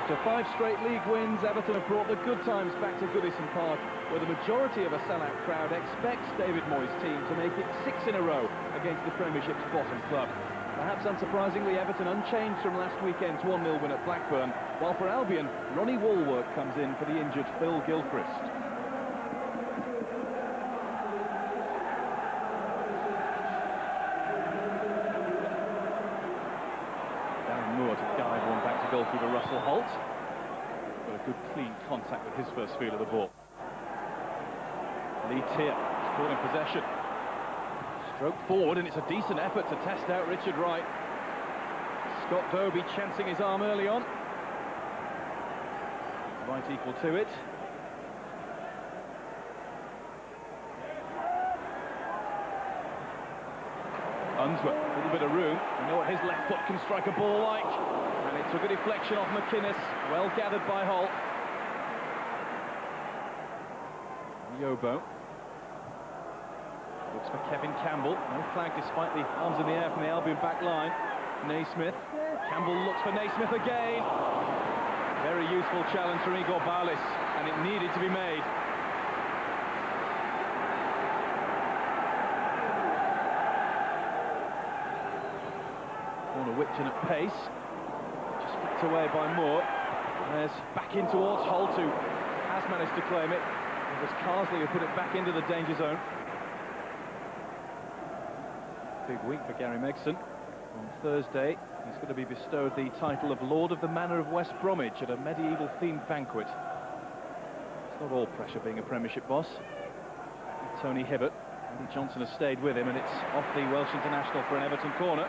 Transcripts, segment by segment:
After 5 straight league wins, Everton have brought the good times back to Goodison Park, where the majority of a sellout crowd expects David Moyes' team to make it 6 in a row against the Premiership's bottom club. Perhaps unsurprisingly, Everton unchanged from last weekend's 1-0 win at Blackburn, while for Albion, Ronnie Woolwork comes in for the injured Phil Gilchrist. To guide one back to goalkeeper Russell Holt. Got a good clean contact with his first feel of the ball. Lee Tier is caught in possession. Stroke forward, and it's a decent effort to test out Richard Wright. Scott Dobie chancing his arm early on. Wright equal to it. Unsworth, a little bit of room. We know what his left foot can strike a ball like. And it took a deflection off McInnes. Well gathered by Holt. Yobo. Looks for Kevin Campbell. No flag despite the arms in the air from the Albion back line. Naismith. Campbell looks for Naismith again. Very useful challenge from Igor Barlis. And it needed to be made. Corner whipped in at pace, just flicked away by Moore. There's back in towards Holt, who has managed to claim it. It was Carsley who put it back into the danger zone. Big week for Gary Megson. On Thursday, he's going to be bestowed the title of Lord of the Manor of West Bromwich at a medieval-themed banquet. It's not all pressure being a Premiership boss. Tony Hibbert, Andy Johnson has stayed with him, and it's off the Welsh international for an Everton corner.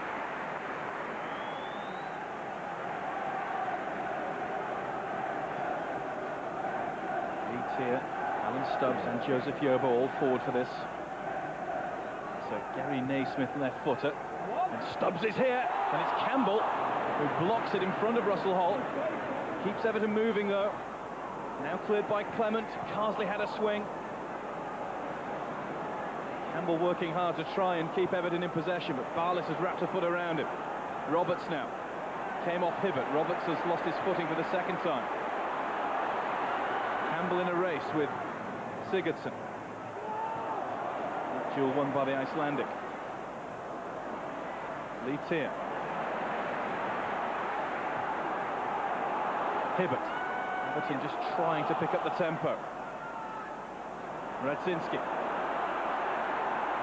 Here, Alan Stubbs and Joseph Yobo all forward for this. So Gary Naismith left footer, and Stubbs is here, and it's Campbell who blocks it in front of Russell Holt. Keeps Everton moving though. Now cleared by Clement. Carsley had a swing. Campbell working hard to try and keep Everton in possession, but Barlis has wrapped a foot around him. Roberts now came off Hibbert. Roberts has lost his footing for the second time. Campbell in a race with Sigurdsson. That duel won by the Icelandic. Lee Tier. Hibbert. Everton just trying to pick up the tempo. Radzinski.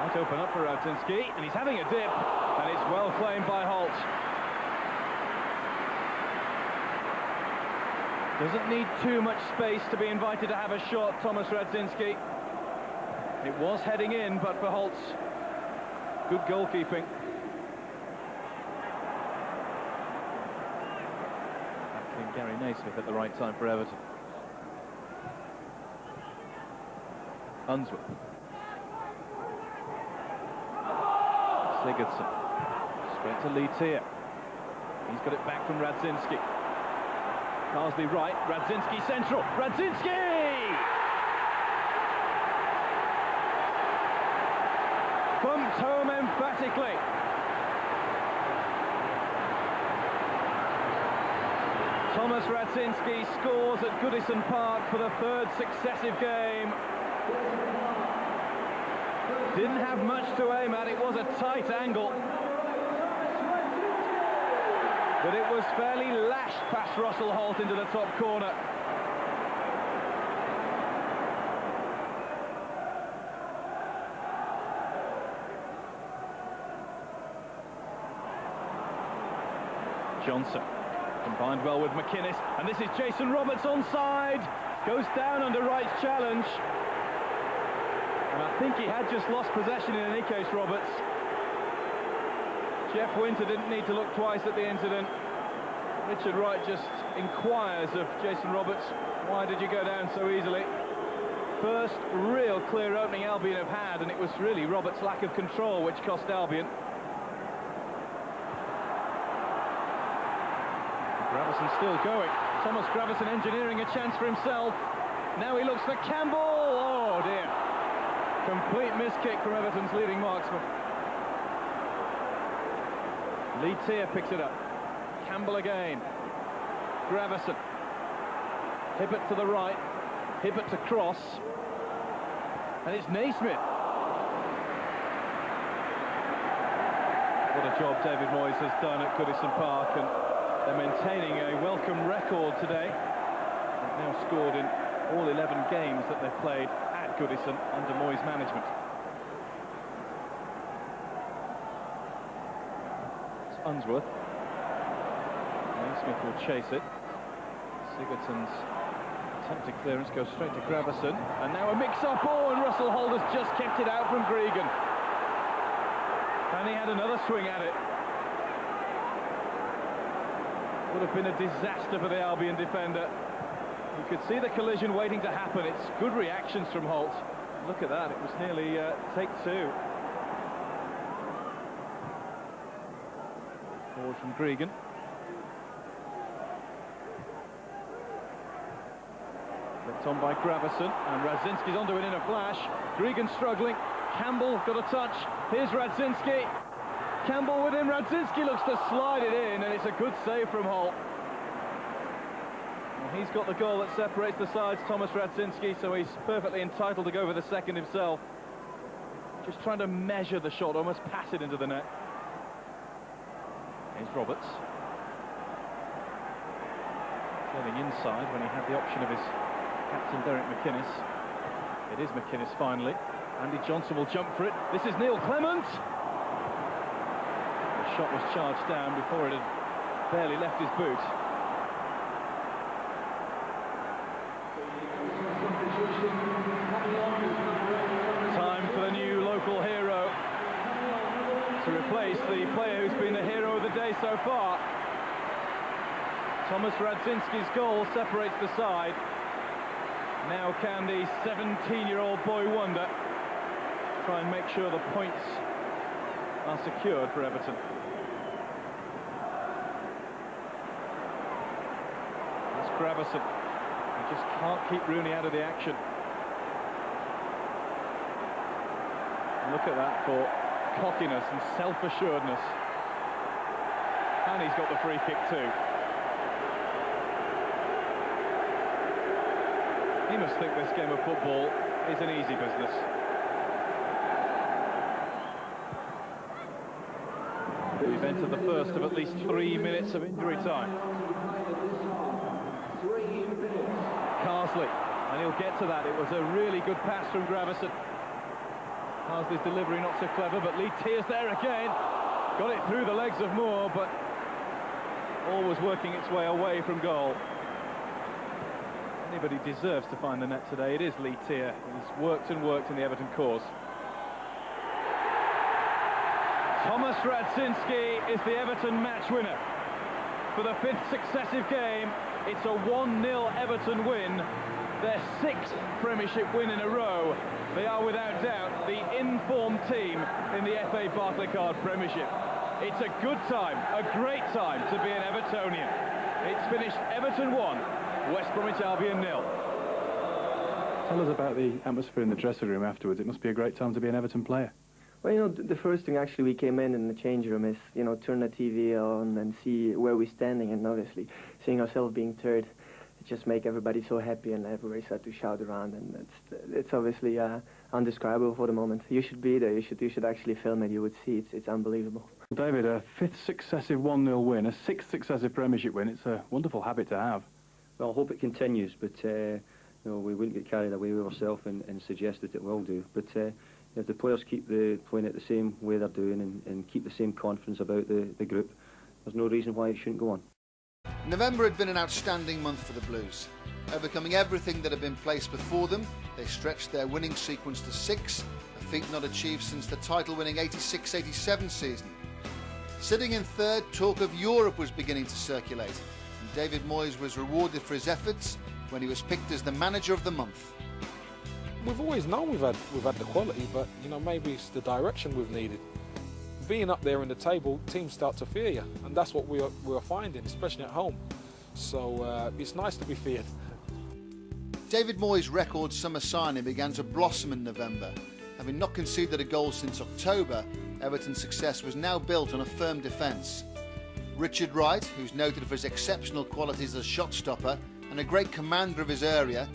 Might open up for Radzinski, and he's having a dip, and it's well claimed by Holt. Doesn't need too much space to be invited to have a shot, Thomas Radzinski. It was heading in, but for Holt's good goalkeeping. Back in Gary Naismith at the right time for Everton. Unsworth. Sigurdsson. Straight to Lee Tier. He's got it back from Radzinski. Carsley right, Radzinski central, Radzinski! Bumped home emphatically. Thomas Radzinski scores at Goodison Park for the 3rd successive game. Didn't have much to aim at, it was a tight angle. But it was fairly lashed past Russell Holt into the top corner. Johnson combined well with McInnes, and this is Jason Roberts onside. Goes down under Wright's challenge. And I think he had just lost possession in any case, Roberts. Jeff Winter didn't need to look twice at the incident. Richard Wright just inquires of Jason Roberts, why did you go down so easily? First real clear opening Albion have had, and it was really Roberts' lack of control which cost Albion. Gravison still going. Thomas Gravison engineering a chance for himself. Now he looks for Campbell. Oh dear. Complete miss-kick from Everton's leading marksman. Lee Tier picks it up. Campbell again. Gravison. Hibbert to the right, Hibbert to cross, and it's Naismith. What a job David Moyes has done at Goodison Park, and they're maintaining a welcome record today. They've now scored in all 11 games that they've played at Goodison under Moyes' management. It's Unsworth. Naismith will chase it. Sigurdsson's attempted clearance goes straight to Gravesen, and now a mix-up. Oh, and Russell Holt has just kept it out from Gregan. And he had another swing at it. Would have been a disaster for the Albion defender. You could see the collision waiting to happen. It's good reactions from Holt. Look at that, it was nearly take two. Forward from Gregan. Flicked on by Gravesen, and Radzinski's onto it in a flash. Gregan struggling. Campbell got a touch. Here's Radzinski. Campbell with him. Radzinski looks to slide it in, and it's a good save from Holt. Well, he's got the goal that separates the sides, Thomas Radzinski, so he's perfectly entitled to go for the second himself. Just trying to measure the shot, almost pass it into the net. Here's Roberts. Turning inside when he had the option of his captain Derek McInnes. It is McInnes finally. Andy Johnson will jump for it. This is Neil Clement. The shot was charged down before it had barely left his boot. Time for the new local hero to replace the player who's been the hero of the day so far. Thomas Radzinski's goal separates the side. Now can the 17-year-old boy wonder try and make sure the points are secured for Everton. That's Gravesen. He just can't keep Rooney out of the action. Look at that for cockiness and self-assuredness. And he's got the free kick too. He must think this game of football is an easy business. We've entered the first of at least 3 minutes of injury time. Carsley, and he'll get to that. It was a really good pass from Gravesen. Carsley's delivery not so clever, but Lee Tears there again. Got it through the legs of Moore, but always working its way away from goal. Anybody deserves to find the net today, it is Lee Tear. He's worked and worked in the Everton cause. Thomas Radzinski is the Everton match winner. For the 5th successive game, it's a 1-0 Everton win. Their 6th Premiership win in a row. They are without doubt the informed team in the FA Barclaycard Premiership. It's a good time, a great time to be an Evertonian. It's finished Everton 1, West Bromwich Albion 0. Tell us about the atmosphere in the dressing room afterwards. It must be a great time to be an Everton player. Well, you know, the first thing actually we came in the change room is, you know, turn the TV on and see where we're standing, and obviously seeing ourselves being third, it just make everybody so happy, and everybody started to shout around, and it's obviously undescribable for the moment. You should be there. You should actually film it. You would see it's unbelievable. David, a 5th successive 1-0 win, a 6th successive Premiership win. It's a wonderful habit to have. Well, I hope it continues, but you know, we wouldn't get carried away with ourselves and suggest that it will do. But if the players keep playing it the same way they're doing and keep the same confidence about the group, there's no reason why it shouldn't go on. November had been an outstanding month for the Blues. Overcoming everything that had been placed before them, they stretched their winning sequence to 6, a feat not achieved since the title-winning 86-87 season. Sitting in third, talk of Europe was beginning to circulate, and David Moyes was rewarded for his efforts when he was picked as the manager of the month. We've always known we've had the quality, but you know, maybe it's the direction we've needed. Being up there in the table, teams start to fear you, and that's what we're finding, especially at home. So it's nice to be feared. David Moyes' record summer signing began to blossom in November. Having not conceded a goal since October, Everton's success was now built on a firm defence. Richard Wright, who's noted for his exceptional qualities as a shot stopper, and a great commander of his area,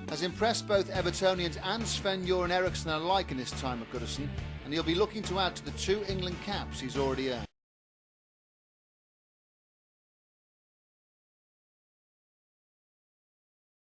has impressed both Evertonians and Sven-Göran Eriksson alike in his time at Goodison, and he'll be looking to add to the 2 England caps he's already earned.